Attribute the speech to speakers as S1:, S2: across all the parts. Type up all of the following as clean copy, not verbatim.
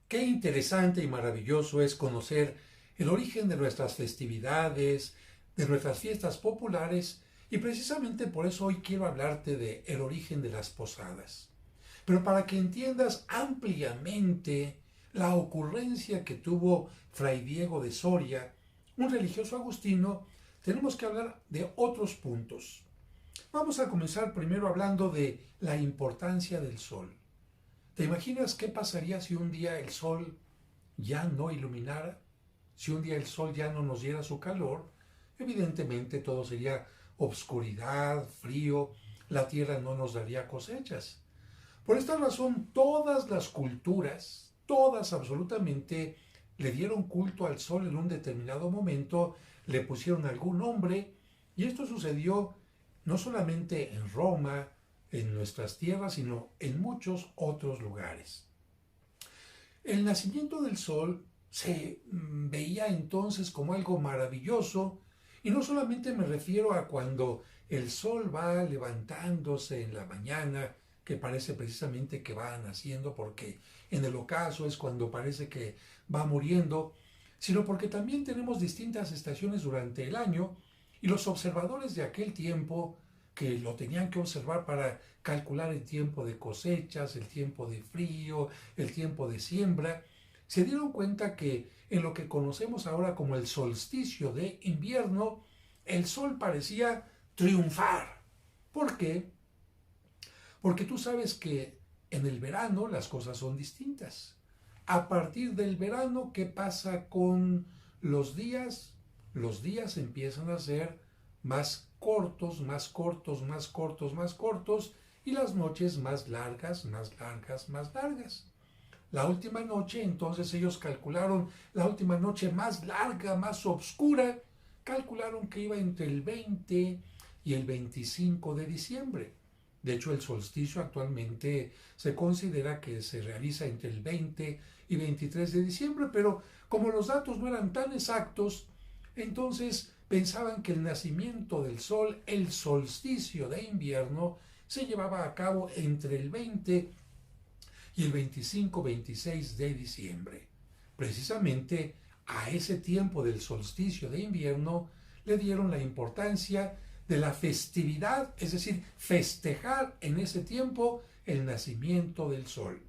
S1: Qué interesante y maravilloso es conocer el origen de nuestras festividades, de nuestras fiestas populares, y precisamente por eso hoy quiero hablarte de el origen de las posadas. Pero para que entiendas ampliamente la ocurrencia que tuvo Fray Diego de Soria, un religioso agustino, tenemos que hablar de otros puntos. Vamos a comenzar primero hablando de la importancia del sol. ¿Te imaginas qué pasaría si un día el sol ya no iluminara? Si un día el sol ya no nos diera su calor, evidentemente todo sería obscuridad, frío, la tierra no nos daría cosechas. Por esta razón, todas las culturas, todas absolutamente, le dieron culto al sol en un determinado momento, le pusieron algún nombre, y esto sucedió no solamente en Roma, en nuestras tierras, sino en muchos otros lugares. El nacimiento del sol se veía entonces como algo maravilloso, y no solamente me refiero a cuando el sol va levantándose en la mañana, que parece precisamente que va naciendo, porque en el ocaso es cuando parece que va muriendo, sino porque también tenemos distintas estaciones durante el año, y los observadores de aquel tiempo, que lo tenían que observar para calcular el tiempo de cosechas, el tiempo de frío, el tiempo de siembra, se dieron cuenta que en lo que conocemos ahora como el solsticio de invierno, el sol parecía triunfar. ¿Por qué? Porque tú sabes que en el verano las cosas son distintas. A partir del verano, ¿qué pasa con los días? Los días empiezan a ser más cortos, más cortos, más cortos, más cortos, y las noches más largas, más largas, más largas. La última noche, entonces ellos calcularon la última noche más larga, más oscura, calcularon que iba entre el 20 y el 25 de diciembre. De hecho, el solsticio actualmente se considera que se realiza entre el 20 y 23 de diciembre, pero como los datos no eran tan exactos, entonces pensaban que el nacimiento del sol, el solsticio de invierno, se llevaba a cabo entre el 20 y el 25-26 de diciembre. Precisamente a ese tiempo del solsticio de invierno le dieron la importancia de la festividad, es decir, festejar en ese tiempo el nacimiento del sol.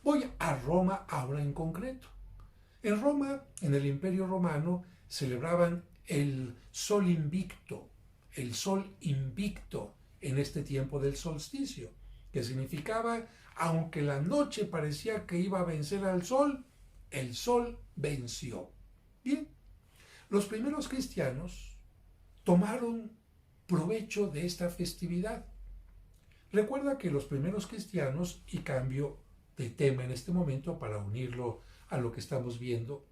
S1: Voy a Roma ahora en concreto. En Roma, en el Imperio Romano, celebraban el sol invicto en este tiempo del solsticio, que significaba, aunque la noche parecía que iba a vencer al sol, el sol venció. Bien, los primeros cristianos tomaron provecho de esta festividad. Recuerda que los primeros cristianos, y cambio de tema en este momento para unirlo a lo que estamos viendo,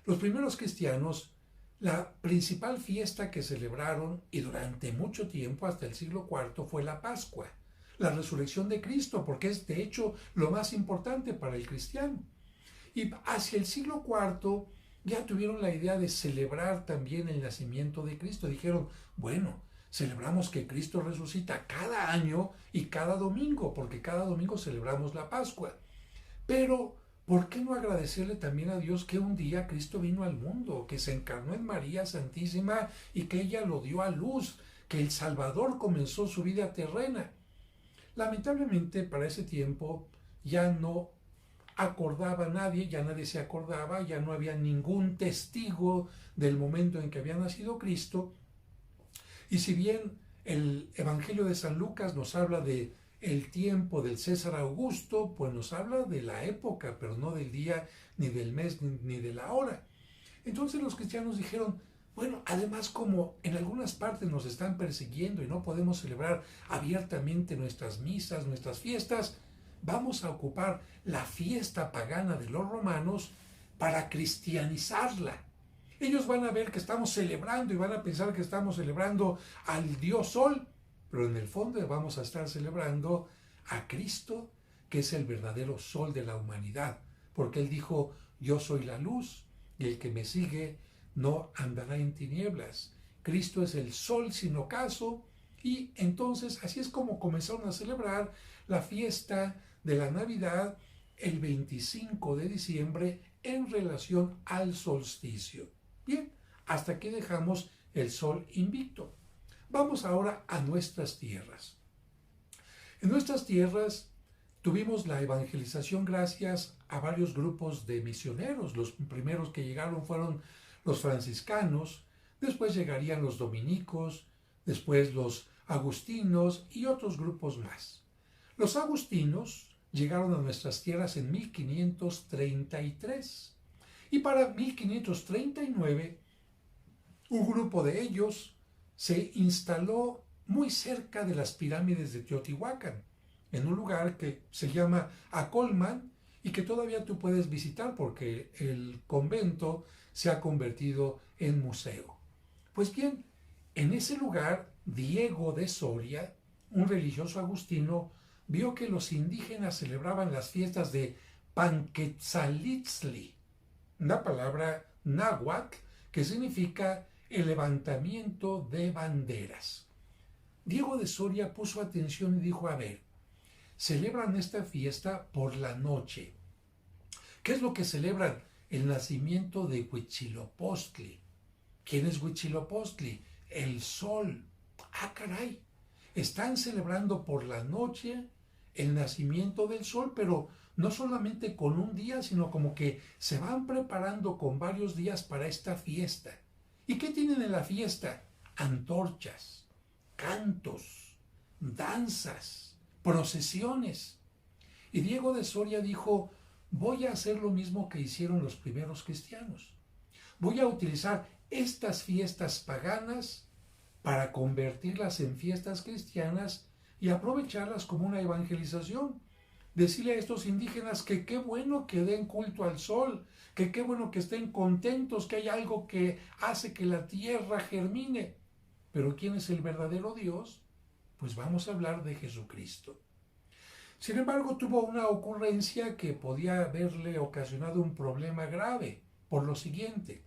S1: los primeros cristianos, la principal fiesta que celebraron y durante mucho tiempo, hasta el siglo IV, fue la Pascua, la resurrección de Cristo, porque es de hecho lo más importante para el cristiano. Y hacia el siglo IV ya tuvieron la idea de celebrar también el nacimiento de Cristo. Dijeron, bueno, celebramos que Cristo resucita cada año y cada domingo, porque cada domingo celebramos la Pascua. Pero, ¿por qué no agradecerle también a Dios que un día Cristo vino al mundo, que se encarnó en María Santísima y que ella lo dio a luz, que el Salvador comenzó su vida terrena? Lamentablemente, para ese tiempo ya no acordaba nadie, ya nadie se acordaba, ya no había ningún testigo del momento en que había nacido Cristo. Y si bien el Evangelio de San Lucas nos habla de el tiempo del César Augusto, pues nos habla de la época, pero no del día, ni del mes, ni de la hora. Entonces los cristianos dijeron, bueno, además como en algunas partes nos están persiguiendo y no podemos celebrar abiertamente nuestras misas, nuestras fiestas, vamos a ocupar la fiesta pagana de los romanos para cristianizarla. Ellos van a ver que estamos celebrando y van a pensar que estamos celebrando al Dios Sol, pero en el fondo vamos a estar celebrando a Cristo, que es el verdadero sol de la humanidad, porque Él dijo, yo soy la luz y el que me sigue no andará en tinieblas. Cristo es el sol sin ocaso, y entonces así es como comenzaron a celebrar la fiesta de la Navidad, el 25 de diciembre en relación al solsticio. Bien, hasta aquí dejamos el sol invicto. Vamos ahora a nuestras tierras. En nuestras tierras tuvimos la evangelización gracias a varios grupos de misioneros. Los primeros que llegaron fueron los franciscanos, después llegarían los dominicos, después los agustinos y otros grupos más. Los agustinos llegaron a nuestras tierras en 1533 y para 1539 un grupo de ellos se instaló muy cerca de las pirámides de Teotihuacán, en un lugar que se llama Acolman y que todavía tú puedes visitar porque el convento se ha convertido en museo. Pues bien, en ese lugar, Diego de Soria, un religioso agustino, vio que los indígenas celebraban las fiestas de Panquetzalitzli, una palabra náhuatl que significa el levantamiento de banderas. Diego de Soria puso atención y dijo, a ver, celebran esta fiesta por la noche. ¿Qué es lo que celebran? El nacimiento de Huitzilopochtli. ¿Quién es Huitzilopochtli? El sol. Ah, caray. Están celebrando por la noche el nacimiento del sol, pero no solamente con un día, sino como que se van preparando con varios días para esta fiesta. ¿Y qué tienen en la fiesta? Antorchas, cantos, danzas, procesiones. Y Diego de Soria dijo, voy a hacer lo mismo que hicieron los primeros cristianos. Voy a utilizar estas fiestas paganas para convertirlas en fiestas cristianas y aprovecharlas como una evangelización. Decirle a estos indígenas que qué bueno que den culto al sol, que qué bueno que estén contentos, que hay algo que hace que la tierra germine. Pero ¿quién es el verdadero Dios? Pues vamos a hablar de Jesucristo. Sin embargo, tuvo una ocurrencia que podía haberle ocasionado un problema grave, por lo siguiente.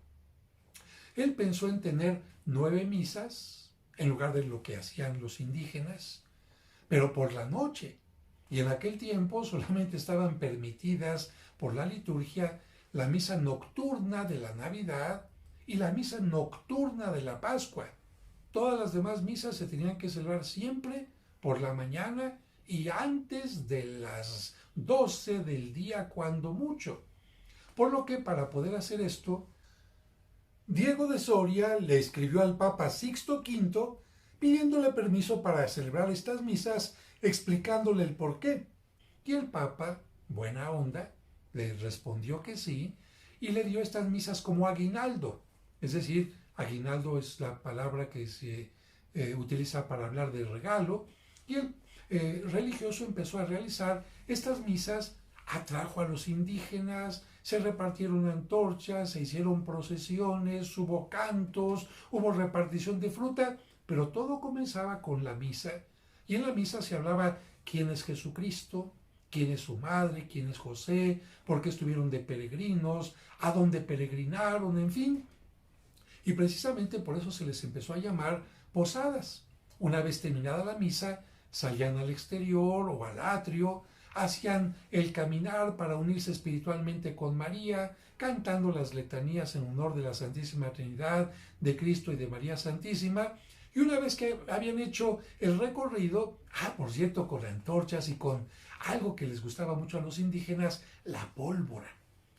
S1: Él pensó en tener 9 misas, en lugar de lo que hacían los indígenas, pero por la noche. Y en aquel tiempo solamente estaban permitidas por la liturgia la misa nocturna de la Navidad y la misa nocturna de la Pascua. Todas las demás misas se tenían que celebrar siempre por la mañana y antes de las 12 del día cuando mucho. Por lo que para poder hacer esto, Diego de Soria le escribió al Papa Sixto V pidiéndole permiso para celebrar estas misas, explicándole el porqué. Y el Papa, buena onda, le respondió que sí y le dio estas misas como aguinaldo. Es decir, aguinaldo es la palabra que se utiliza para hablar de regalo. Y el religioso empezó a realizar estas misas, atrajo a los indígenas, se repartieron antorchas, se hicieron procesiones, hubo cantos, hubo repartición de fruta, pero todo comenzaba con la misa. Y en la misa se hablaba quién es Jesucristo, quién es su madre, quién es José, por qué estuvieron de peregrinos, a dónde peregrinaron, en fin. Y precisamente por eso se les empezó a llamar posadas. Una vez terminada la misa, salían al exterior o al atrio, hacían el caminar para unirse espiritualmente con María, cantando las letanías en honor de la Santísima Trinidad, de Cristo y de María Santísima. Y una vez que habían hecho el recorrido, por cierto, con antorchas y con algo que les gustaba mucho a los indígenas, la pólvora,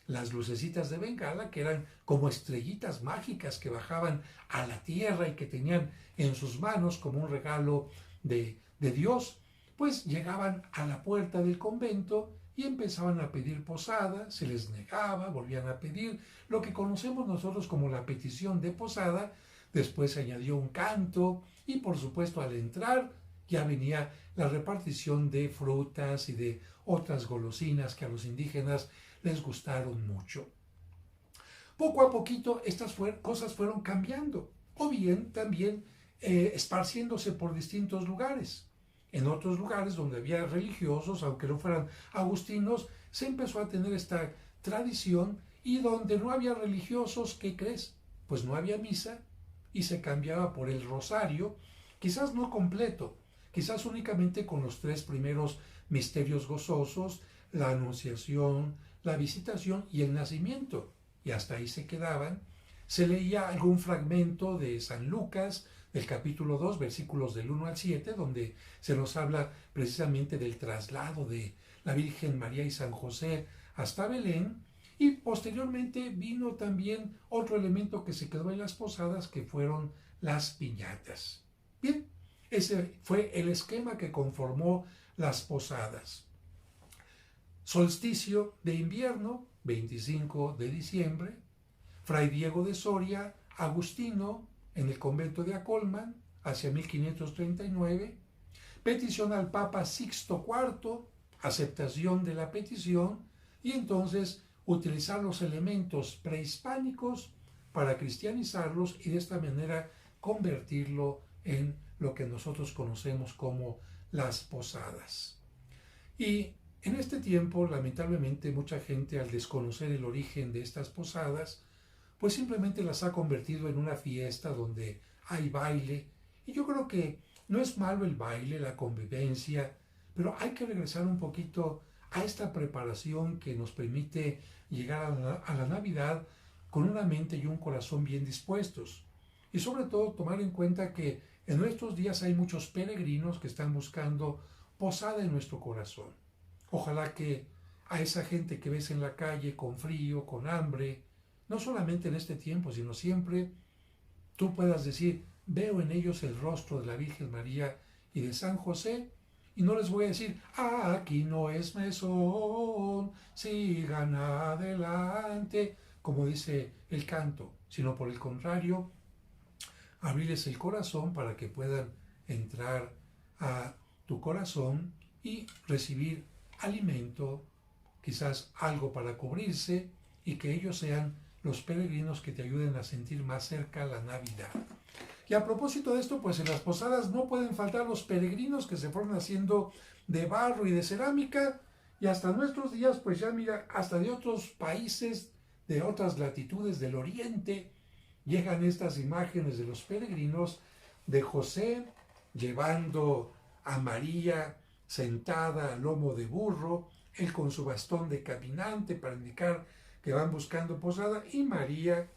S1: las lucecitas de Bengala, que eran como estrellitas mágicas que bajaban a la tierra y que tenían en sus manos como un regalo de Dios, pues llegaban a la puerta del convento y empezaban a pedir posada, se les negaba, volvían a pedir lo que conocemos nosotros como la petición de posada. Después se añadió un canto y por supuesto al entrar ya venía la repartición de frutas y de otras golosinas que a los indígenas les gustaron mucho. Poco a poquito estas cosas fueron cambiando o bien también esparciéndose por distintos lugares. En otros lugares donde había religiosos, aunque no fueran agustinos, se empezó a tener esta tradición y donde no había religiosos, ¿qué crees? Pues no había misa y se cambiaba por el rosario, quizás no completo, quizás únicamente con los 3 primeros misterios gozosos, la anunciación, la visitación y el nacimiento. Y hasta ahí se quedaban. Se leía algún fragmento de San Lucas, del capítulo 2, versículos del 1 al 7, donde se nos habla precisamente del traslado de la Virgen María y San José hasta Belén. Y posteriormente vino también otro elemento que se quedó en las posadas, que fueron las piñatas. Bien, ese fue el esquema que conformó las posadas. Solsticio de invierno, 25 de diciembre. Fray Diego de Soria, agustino, en el convento de Acolman, hacia 1539. Petición al Papa Sixto IV, aceptación de la petición, y entonces utilizar los elementos prehispánicos para cristianizarlos y de esta manera convertirlo en lo que nosotros conocemos como las posadas. Y en este tiempo, lamentablemente, mucha gente, al desconocer el origen de estas posadas, pues simplemente las ha convertido en una fiesta donde hay baile. Y yo creo que no es malo el baile, la convivencia, pero hay que regresar un poquito a esta preparación que nos permite llegar a la Navidad con una mente y un corazón bien dispuestos. Y sobre todo tomar en cuenta que en nuestros días hay muchos peregrinos que están buscando posada en nuestro corazón. Ojalá que a esa gente que ves en la calle con frío, con hambre, no solamente en este tiempo, sino siempre, tú puedas decir, veo en ellos el rostro de la Virgen María y de San José, y no les voy a decir, aquí no es mesón, sigan adelante, como dice el canto, sino por el contrario, abrirles el corazón para que puedan entrar a tu corazón y recibir alimento, quizás algo para cubrirse, y que ellos sean los peregrinos que te ayuden a sentir más cerca la Navidad. Y a propósito de esto, pues en las posadas no pueden faltar los peregrinos que se fueron haciendo de barro y de cerámica, y hasta nuestros días, pues ya mira, hasta de otros países, de otras latitudes del oriente, llegan estas imágenes de los peregrinos, de José llevando a María sentada al lomo de burro, él con su bastón de caminante para indicar que van buscando posada, y María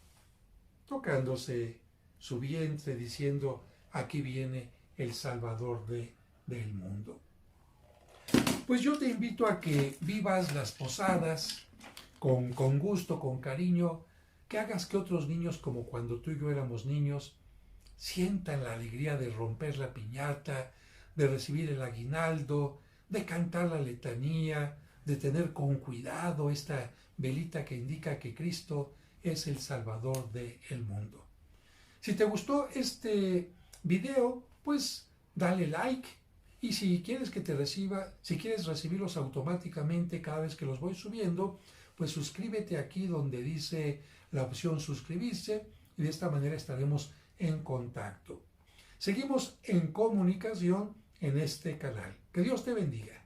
S1: tocándose su vientre diciendo, aquí viene el Salvador del mundo. Pues yo te invito a que vivas las posadas con gusto, con cariño, que hagas que otros niños, como cuando tú y yo éramos niños, sientan la alegría de romper la piñata, de recibir el aguinaldo, de cantar la letanía, de tener con cuidado esta velita que indica que Cristo es el Salvador del mundo. Si te gustó este video, pues dale like, y si quieres que te reciba, si quieres recibirlos automáticamente cada vez que los voy subiendo, pues suscríbete aquí donde dice la opción suscribirse, y de esta manera estaremos en contacto. Seguimos en comunicación en este canal. Que Dios te bendiga.